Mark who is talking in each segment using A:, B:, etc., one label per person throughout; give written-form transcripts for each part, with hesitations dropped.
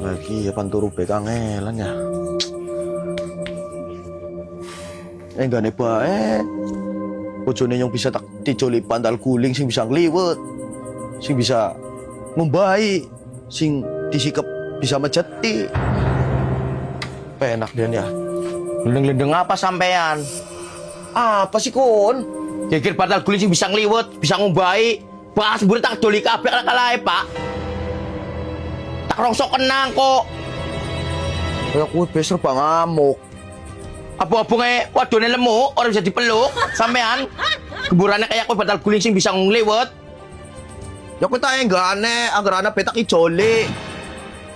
A: Lagi ya panturu kangelan ya. Enggak nih bae. Bojone yang bisa tak dicoli pandal guling sing bisa ngliwet. Sing bisa ngumbai, sing disikap bisa mejeti. Penak dia ya.
B: Lendeng-lendeng apa sampean?
A: Apa sih kon?
B: Kikir padahal guling sing bisa ngliwet, bisa ngumbai. Pas buri tak doli kabeh kalae, Pak. Tak rongsok kenang kok.
A: Kayak kue beser bang ngamuk.
B: Apa-apa wadone lemu, orang bisa dipeluk sampean. Gemburannya kayak kue padahal guling sing bisa ngliwet.
A: Ya kue tak enggak aneh, agar anak petak ijoli.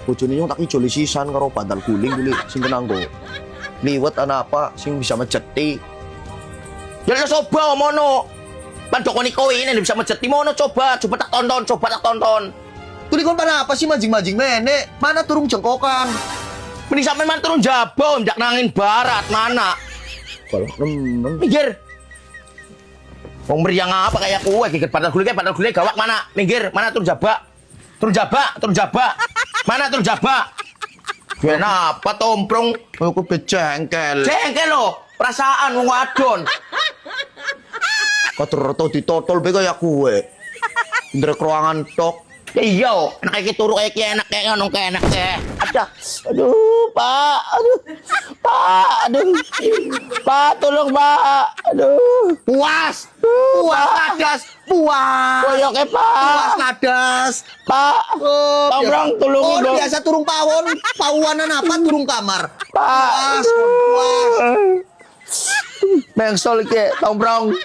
A: Bojone yang tak ijoli sisan karo pandal guling dulu, sing kenang kok. Liwet anak apa, sing bisa mejeti.
B: Ya lo coba mono. Pan dokoni kowe ini bisa mejeti mono coba tak tonton.
A: Tuli kon mana apa sih majing-majing menek? Mana turung jengkokan?
B: Mending sampean man turun jabo, ndak nangin barat mana?
A: Kalau
B: Minggir. Wong meriang apa kayak kue, kikir padahal guling gawak mana? Minggir, mana turun jaba? Turun jaba. Mana turun jaba? Kenapa tomprong?
A: aku becengkel.
B: Jengkel lo, perasaan wong wadon.
A: Kau ditotol be kayak kue. Ndrek ruangan tok.
B: Ya iya, enak kayak turu kayak enak kayak ngono kayak enak teh. Aduh, Pak. Pak, tolong, Pak. Aduh.
A: Puas nadas.
B: Koyoke, Pak.
A: Puas nadas.
B: Pak. Tombrong tulungi dong.
A: Biasa turung pawon. Pawuanan apa turung kamar.
B: Pak.
A: Puas.
B: Mengsol iki, tombrong.